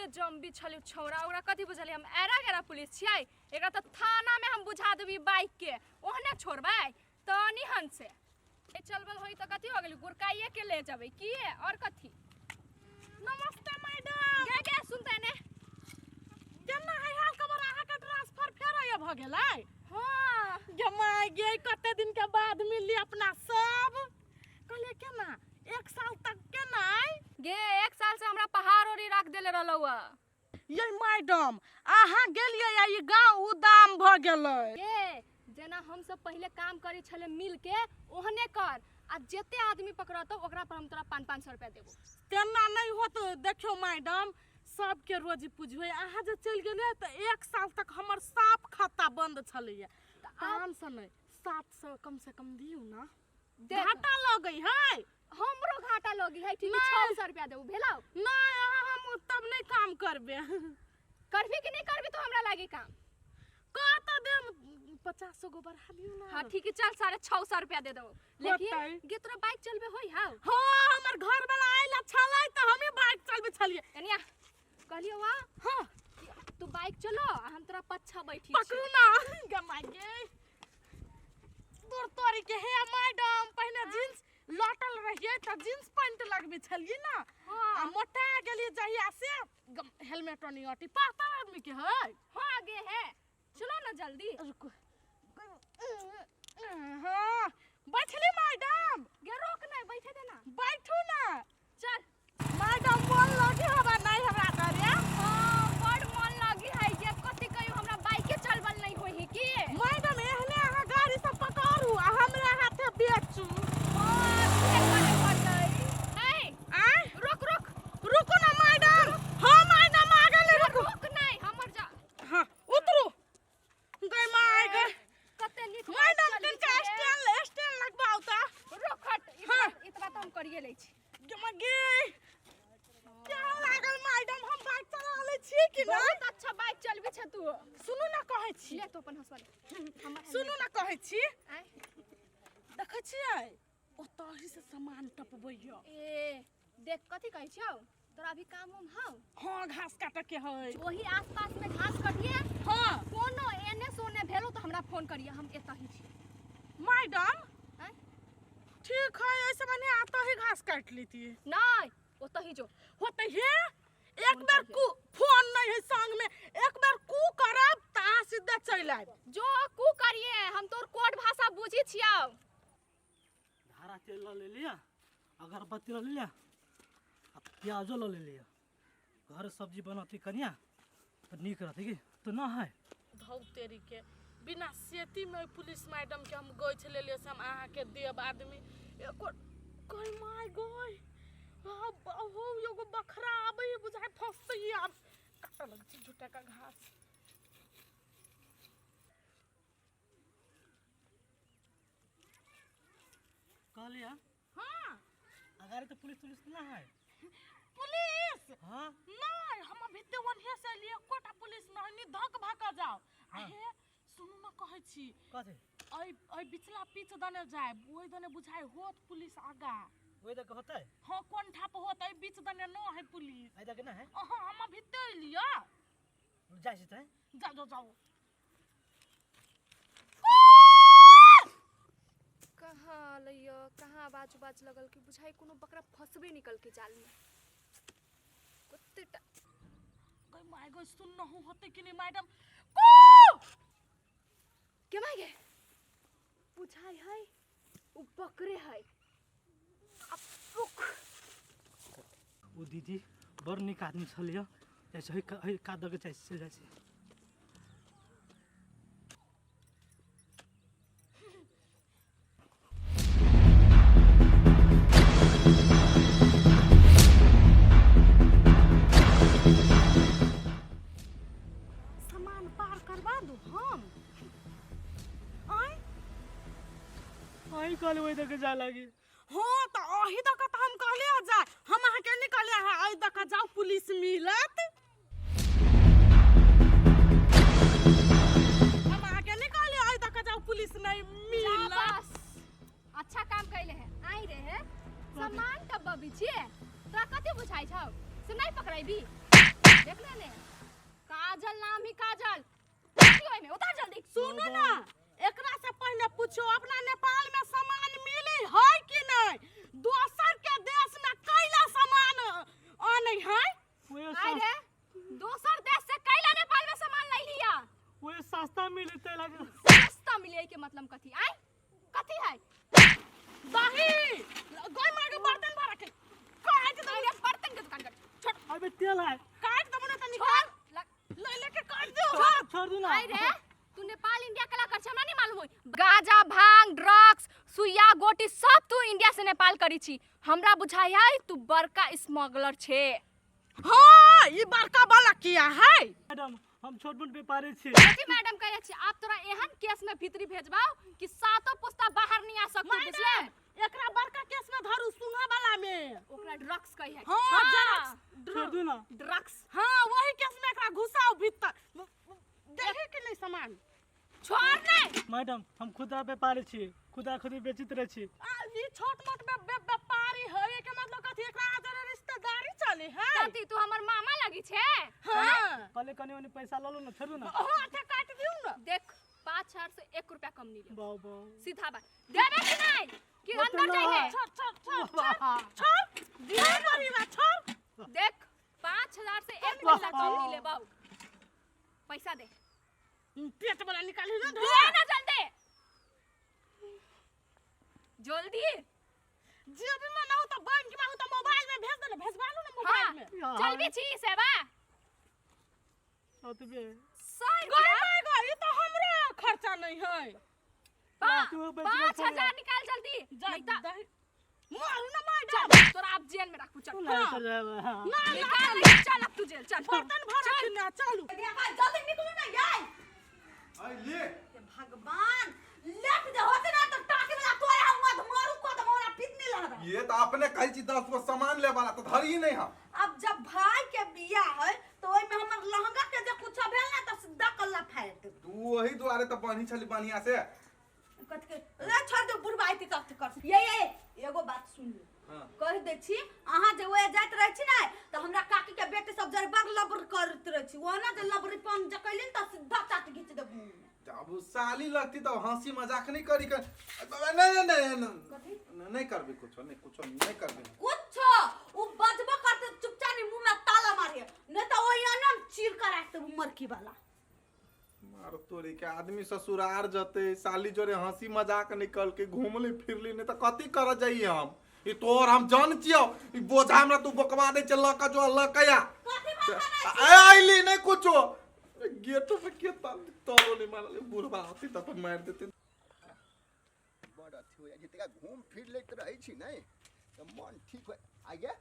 जम बिछल छौरा ओकरा कथी बुझल हम एरा गेरा पुलिस छियै एकरा त थाना में हम बुझा देबी बाइक के ओहने छोड़बै तनी हन से ए चलबल होई त कथी हो गेल गुरकाइए के ले जबै की और कथी। नमस्ते मैडम गे सुनते ने केना है हाल खबर आहा के ट्रांसफर फेर आया भ गेलै। हां जमाई गे कते दिन के बाद मिली अपना सब कहले केना 1 साल तक केना गे 1 साल से हमरा पहाड़ ओरी राख देले रहलौआ। ये मैडम आहा गेलिए या ई गांव उदाम भ गेलै। गे जेना हम सब पहले काम करै छले मिल के ओहने कर आ जते आदमी पकड़तो ओकरा पर हम तोरा 500 रुपया देबो। तेना नहीं होत देखियो मैडम सबके रोजी पुजबै आहा जे चल गेले त 1 साल तक हमर साफ खाता बंद छलैया। 500 नहीं 700 कम से कम दियौ ना घाटा लगै है। हमरो घाटा लगी है ठीक 600 रुपया देबो भेलौ। नहीं हम तब नहीं काम करबे करबी कि नहीं करबी तो हमरा लागी काम का त देम 50 गो बढ़ा दियौ ना। हां ठीक है चल 650 रुपया दे दो लेकिन गे तोरा बाइक चलबे होई हां। हां हमर घर वाला आइला छलै त हमें बाइक चलबे छलिए एनिया कहलियो वा हां तू बाइक चलो हम तोरा पछा बैठी पकड़ू ना गमा गे तोर तोरी के हे मैडम पहले जींस लटल रहिए त जींस पैंट लगबे छलिए ना आ मोटा गेलिए जहिया से हेलमेट नहीं अटी पाता आदमी के है। हां आगे है चलो ना जल्दी रुको हां बैठली मैडम गे रोक नहीं बैठे देना बैठू ना चल मैडम मन लगी हवा नहीं हमरा डरे। हां बड़ मन लगी है जे कथि कहियो हमरा बाइके चलबल नहीं होई है की मैडम एहने आहा गाड़ी सब पकड़ू आ हमरा हाथे बेचू। रुको ना मैडम हां मैडम आ गेले रुक नहीं हमर जा हां उतरू गई माय गई कते नीक मैडम कनका स्टैंड लगबाऊ ता रुक हट इतना तो हम करिए ले छी जमा गे क्या लागल मैडम हम बाइक चला ले छी कि ना बहुत अच्छा बाइक चलबे छ तू सुनु ना कहै छी ले तो अपन हसवा सुनु ना कहै छी आय देखै छियै ओतही से सामान टपबैया ए देख कथि कहै छौ तोरा अभी काम हम हां हां घास काटे के है वही आसपास में घास कटिए हां कोनो एने सोने भेलो तो हमरा फोन करिए हम एतही छी मैडम ठीक है ऐसे मैंने आता ही घास काट लेती है नहीं ओतही जो होते है एक बार कु फोन नहीं है संग में एक बार कु करब ता सीधा चल आब जो कु करिए हम तोर कोड भाषा बुझी छियौ। धारा तेल ले लिया अगरबत्ती ले लिया प्याजो ले लिया घर सब्जी बनाती कन्या तो निक रहती की तो ना है धौ तेरी के बिना सेती में पुलिस मैडम के हम गई छले ले से हम आहा के देब आदमी एको कोई माय गई हो एगो बखरा आबै बुझाय फसई अब काटा लग छी झूठा का घास कह लिया हां अगर तो पुलिस ना है पुलिस हां नहीं हम भिते वनहे से लिए कोटा पुलिस नहीं धक भाका जाओ हे सुनु ना कहै छी कथि आई बिचला पीछ दने जाय ओइ दने बुझाय होत पुलिस आगा ओइ तक होतै हां कोन ठाप होत आई बीच दने न है पुलिस आई तक ना है हां हम भिते लिया जाय छै तै जाओ कहाँ लइयो कहाँ बाजू बाज लगल कि बुझाई कोनो बकरा फसबे निकल के जाल में कते कोई माय गो सुन न होते कि नहीं मैडम को के माय गे बुझाई है उ बकरे है अब रुक ओ दीदी बड़ निक आदमी छलियो ऐसे ही का दगे चल जाय छै सामान पार करवा दो हम आई कल ओइ तक जा लागी हां त अही तक त हम कहले जा हम आहा के निकले है आई तक जाओ पुलिस मिलत हम आहा के निकले आई तक जाओ पुलिस नहीं मिलत अच्छा काम कैले है आई रे है सामान टब्बा बिछिए तोरा कते बुझाई छौ से नहीं पकड़ाइबी देख ले ने काजल नाम ही काजल की ओइ में उतार जल्दी सुनो ना एकरा से पहले पूछो अपना नेपाल में सामान मिली है कि नहीं दोसर के देश में कैला सामान आने है आई रे दोसर देश से कैला नेपाल में सामान ले लिया वो सस्ता मिलते लगे सस्ता मिले के मतलब कथी आई कथी है दही गोई मार के बर्तन भर के काट दो अरे बर्तन के दुकान कर छोड़ अबे तेल है काट दो ना तनी छोड़ ले लेके काट दो छोड़ दो ना आई रे तू नेपाल इंडिया कला कर हमरा नहीं मालूम होई गाजा भांग ड्रग्स सुइया गोटी सब तू इंडिया से नेपाल करी छी हमरा बुझाई है तू बड़का स्मगलर छे हां ई बड़का वाला किया है मैडम हम छोट मोट व्यापारी छी जी मैडम कहै छी आप तोरा एहन केस में भीतरी भेजबाओ कि सातों पुस्ता बाहर नहीं आ सकतो बुझले एकरा बड़का केस में धरू सुंघा वाला में ओकरा ड्रग्स कहि है हां छोड़ दो ना ड्रग्स हां वही केस में एकरा घुसाओ भीतर देखे के नहीं सामान छोड़ नहीं मैडम हम खुदरा व्यापारी छी खुदा खुद बेचित रहे छी ई छोट मोट व्यापारी है के मतलब कथी एकरा आदर रिश्तेदारी चले है कथी तू हमर मामा लगी छे हां पहले कने ओने पैसा लो ना छोड़ू ना हां अच्छा काट दियो ना देख 5,000 से 1 रुपया कम नहीं ले वाह वाह सीधा बात देबे कि नहीं कि अंदर जाइए छोड़ दिया गरीबा छोड़ देख 5,000 से 1 पैसा कम नहीं ले बाऊ पैसा दे पेट वाला निकाली ना दे ना जल्दी जल्दी जेब में ना हो तो बैंक में हो तो मोबाइल में भेज दे भेजवा लो ना मोबाइल में चल भी छी सेवा अतबे सही ये तो हमरा खर्चा नहीं है 5,000 निकाल जल्दी नहीं तो मारू ना मार चल तोरा आप जेल में रखू चल नहीं कर रहा है हां निकाल चल अब तू जेल चल बर्तन भर के ना चालू जल्दी निकलो ना यार आई ले भगवान लेट दे होते ना तो टाके वाला तोरे हम मत मारू को तो मोरा पिटने लगा ये तो आपने कही चीज 10 गो सामान ले वाला तो धर ही नहीं हम अब जब भाई के बिया है तो ओइ में हमर लहंगा के जे कुछ भेल ना तो सीधा कल्ला फाड़ दे तू वही द्वारे तो बनी छली बढ़िया से कत के रे छोड़ दे बुढ़बाई के कत कर ये एगो बात सुन ले हां कह दे छी अहाँ जे ओए जात रह छी ना तो हमरा काकी के बेटे सब जर बड़ लबर करत रह छी वो ना जे लबरीपन ज कइलिन त सीधा चाट घिच दे मुंह में जब साली लगती तो हंसी मजाक नहीं करी कर नहीं करबे कुछ नहीं करबे कुछ उ बजबो करते चुपचाप मुंह में ताला मारिए नहीं तो ओइ अनम चीर कर आते मरकी वाला मार तोरी के आदमी ससुरार जते साली जोरे हंसी मजाक निकल के घूमली फिरली नहीं तो कथी कर जाइए हम ई तोर हम जान छियो ई बोझा हमरा तू बकवा दे चल का जो अल्लाह कया आइली नहीं कुछो गेटो पे के तलो नहीं मारले बुढ़वा होती त मार देते बड़ा थी हो जतेगा घूम फिर लेत रही छी नहीं तो मन ठीक हो आगे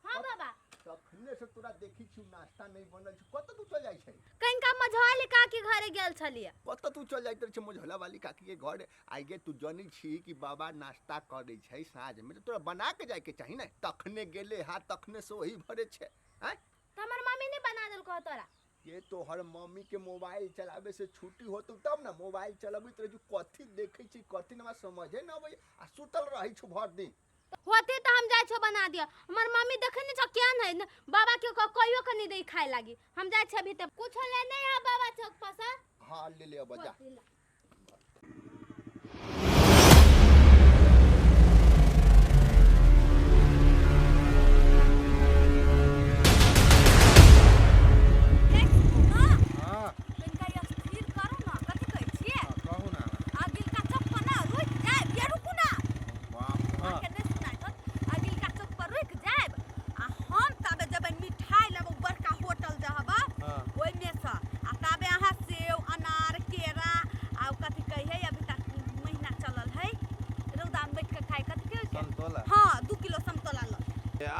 हां बाबा तखने से तोरा देखी छी नाश्ता नहीं बनल छी कत तू चल जाई छै कनका मझवाली काकी घरे गेल छलिए कत तू चल जाइत छै मझोला वाली काकी के घर आगे तू जानी छी कि बाबा नाश्ता करे छै साँझ में तो तोरा बना के जाय के चाहि ना तखने गेले हां तखने से वही भरे छै हैं त हमर मम्मी ने बना देल को तोरा ये तो हर मम्मी के मोबाइल चलावे से छुट्टी होत तब ना मोबाइल चलाबैत रह कथी देखै छी कथी ना समझे ना आबै आ सुतल रही छु भर दिन होते तो हम जाय छो बना दिया हमर मम्मी देखने छ केन है बाबा के कहियो के नहीं दे खाए लागी हम जाय छ अभी तक कुछ ले नहीं है बाबा चौक पर से हां ले ले बजा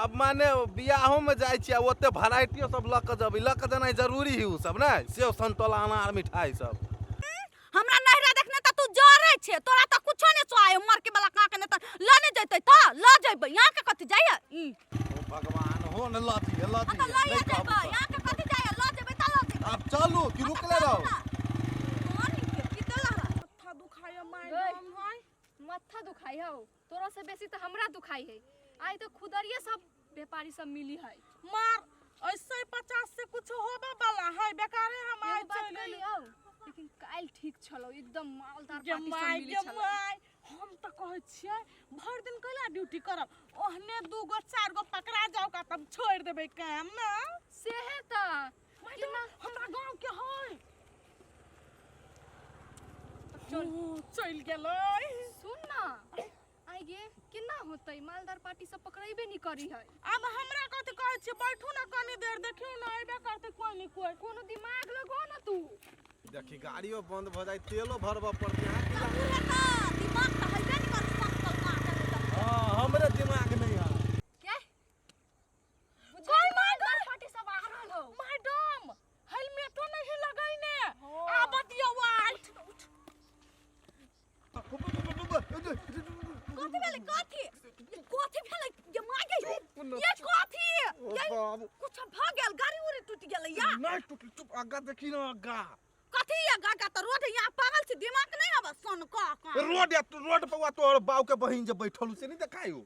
अब माने बियाहों में जाय छी ओते वैरायटी सब ल के जब ल के जाना जरूरी ही उ सब ना सेव संतोला अनार मिठाई सब हमरा नहरा देखने त तू जरे छे तोरा त कुछो ने चाहे मर के वाला का के न त ल ने जैते त ल जइबे यहां के कथि जाय ओ भगवान हो न लथी त ल या जइबे यहां के कथि जाय ल जइबे त ल जइबे अब चलू कि रुकले रहो तोरी के किते लहरा मत्था दुखाय मैडम भाई मत्था दुखाई हो तोरा से बेसी तो हमरा दुखाई है आई तो खुदरिए सब व्यापारी सब मिली है मार ऐसे 50 से कुछ छलो एकदम मालदार गे पार्टी सब माय मिली गे छलो माय हम त कहै छियै भर दिन कैला ड्यूटी करब ओहने 2 गो 4 गो पकड़ा जाओ का तब छोड़ देबै काम ना सेहे त मैडम हमरा गांव के है चल चल गेलै सुन ना आई गे केना होतै मालदार पार्टी सब पकड़ैबे नहीं करी है अब हमरा कथि कहै छियै बैठू ना कनी देर देखियो ना एबे करते कोई नहीं कोई कोनो दिमाग लगो ना तू देखी गाड़ियों बंद भ जाए तेलो भरबा पड़ते हैं दिमाग त हइबे नहीं कर सकल का हां हमरे दिमाग नहीं है के कोई मालदार पार्टी सब आ रहल हो मैडम हेलमेटो नहीं लगैने आबत दियो वाइट कथि भेलै कथि भेलै जे मागे ये कथि बाबू कुछ भ गेल गाड़ी उड़ी टूट गेलै या नहीं टूट चुप आगा देखी ना आगा कथि या गागा त रोड यहाँ पागल छी दिमाग नहीं आबे सन का रोड पर तोर बाऊ के बहिन जे बैठल से नहीं देखायो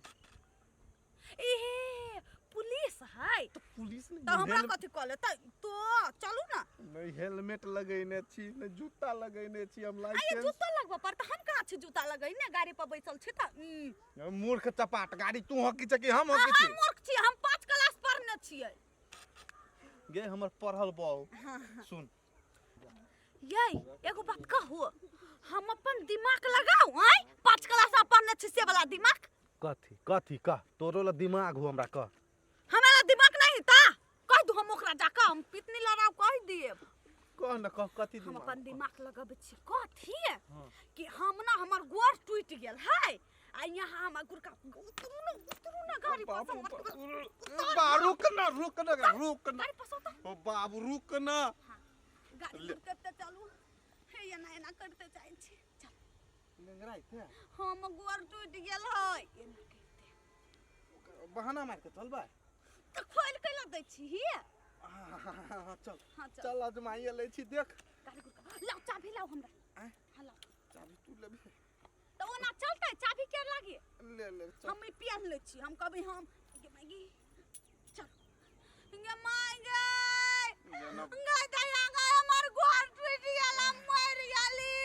ए पुलिस है तो पुलिस नहीं त हमरा कथि कहले त तो चलू ना नहीं हेलमेट लगैने छी नहीं जूता लगैने छी हम आये लाइसेंस जूता लगबा पर त हम कहाँ छी जूता लगैने गाड़ी पर बैसल छी त मूर्ख चपाट गाड़ी तू हकी छ कि हम हकी हम छी मूर्ख छी हम 5 क्लास पढ़ने छियै गे हमर पढ़ल बाऊ सुन यही एगो बात कहू हम अपन दिमाग लगाऊ हैं 5 क्लास पढ़ने छी से वाला दिमाग कथी कह तोरो ला दिमाग हो हमरा कह हमारा दिमाग नहीं था कह दू हम ओकरा जाका हम पितनी लड़ाऊ कह दिए कह न कह कथी हम दिमाग अपन दिमाग लगाबे छी कथी कि हम ना हमर गोर टूट गेल है आ यहाँ हमर गुरका उतरू ना गाड़ी पर से हमर रुक ना गाड़ी पर से ओ बाबू रुक ना गाड़ी करते चलू हे एना करते जाय छी चल लंगराई थे हम गोर टूट गेल है एना करते बहाना मार के चल बा त खोल के ला दै छी चल हां चल अजमाइए ले छी देख गाड़ी गुरका लाओ चाबी लाओ हमरा हां लाओ चाबी तू लेबे तो ओना चलते चाबी के लागे ले चल हम पियान ले छी हम कभी हम गे मैगी चल गे मांगे गे दया गे हमर गोर टूट गेल हम मर गेली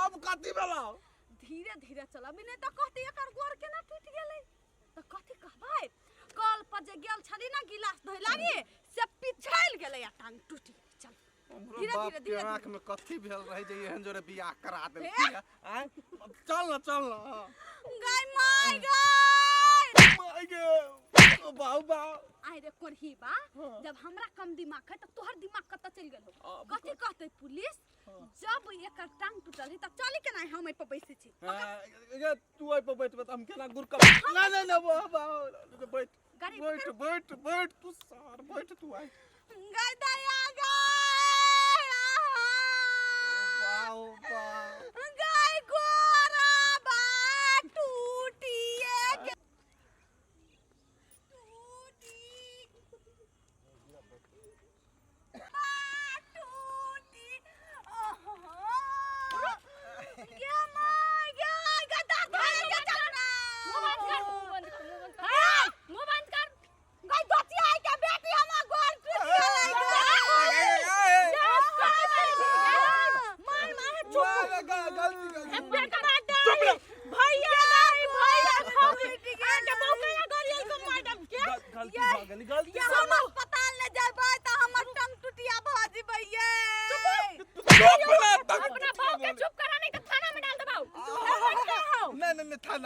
अब कथी भेला धीरे धीरे चला बिने त कहते एकर गोर केना टूट गेलै त कथी कहबै कल पर जे गेल छली ना गिलास धोइ लागी से पिछैल गेलै आ टांग टूट गेलै चल हमरो बाप के आंख में कथी भेल रहे जे एहन जोरे बियाह करा देलकी आय चल ना गाय माय बाबा आइ रे कोरही बा जब हमरा कम दिमाग है त तोहर दिमाग कत चल गेल हो कथी कहते पुलिस जब एकर टांग टूटल है त चली केना हम ए पे बैसे छी ये तू आई पे बैठ हम केना गुरका ना बाबा बैठ तू सार बैठ तू आई गाय दया गाय गोरा बा टूटिए के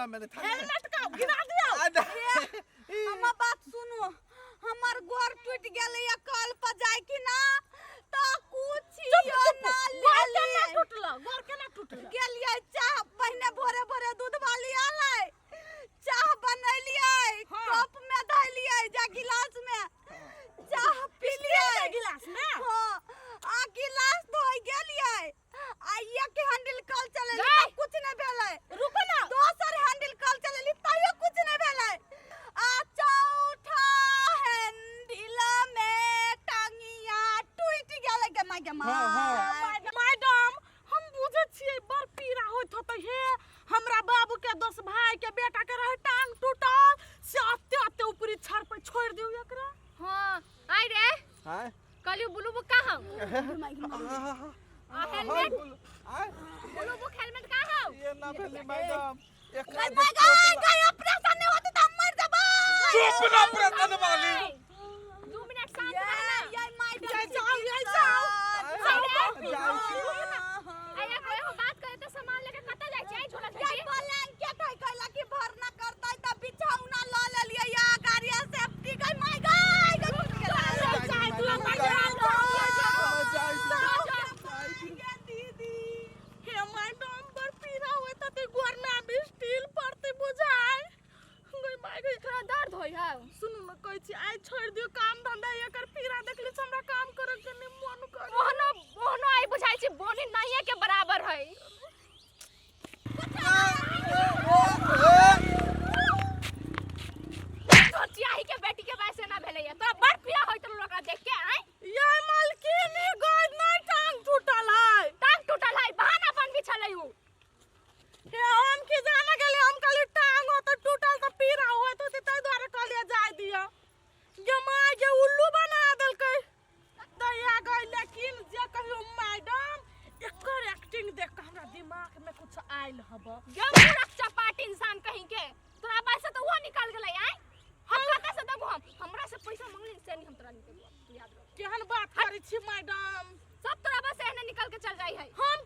मैंने हेलमेट का गिरा दिया हम बात सुनो हमर गोर टूट गेलै या कल पर जाय कि ना त कुछ यो ना ले टूटला गोर केना टूटला गेलियै चाह पहिने भोरे भोरे दूध वाली आलै चाह बनैलियै कप में धैलियै जा गिलास में चाह पीलियै गिलास में हां आ गिलास धोइ गेलियै आ एक हैंडल कल चलेली त कुछ नै भेलै रुको ना दोसर हैंडल कल चलेली तइयो कुछ नै भेलै आ चौथा हैंडल में टांगिया टूट गेलै गे मैडम हम बुझे छियै बड़ पीड़ा होइत होतै हे हमरा बाबू के 10 भाई के बेटा के रहे टांग टूटल से अत्ते ऊपरी छड़ पे छोड़ दियो एकरा हां आई रे हां कहली ब्लू बुक कहाँ हो हेलमेट ब्लू बुक हेलमेट कहाँ हो ये ना भेली मैडम गई ऑपरेशन नहीं होती तो मर जबा चुप ना प्रतन वाली 2 मिनट शांत रहना ये मैडम ये जाओ आया कोई हो बात करे तो सामान लेके कत जाय छै झोला ये बोलन के ठई कहला कि भरना करतै त बिछौना ल ले लिया या गाड़िया सेफ्टी गई माय दीदी हे मैडम पर पीरा होए त ते गोर में अभी स्टील पड़ते बुझाय गई माय गई तोरा दर्द होय है सुनु न कहै छी आइ छोड़ दियो काम धंधा एकर पीरा देखले छ हमरा काम करे के नहीं मन कर ओहनो आई बुझाई छी बोनी नहीं के बराबर है चियाही के बेटी के वैसे ना भेलै तोरा बड़ पिया होय त लोकरा देख के आइ ये मालकिन गई नहीं टांग टूटल है बहाना अपन बिछलै उ हे हम की जाने गेले हम कहली टांग हो तो टूटल तो पीरा होए तो तै द्वारा कहलिए जाय दिया ये मां के उल्लू बना देलकै दया गई लेकिन जे कहियो मैडम एकर एक्टिंग देख के हमरा दिमाग में कुछ आइल हबो गमूरख चपाट इंसान कहीं के तोरा पैसा तो वो निकाल गेलै आइ हम कत से देबो हमरा से पैसा मांगली से नहीं हम तोरा नहीं देबो तू याद रख केहन बात करै छी मैडम सब तोरा बस एहने निकल के चल जाई है हम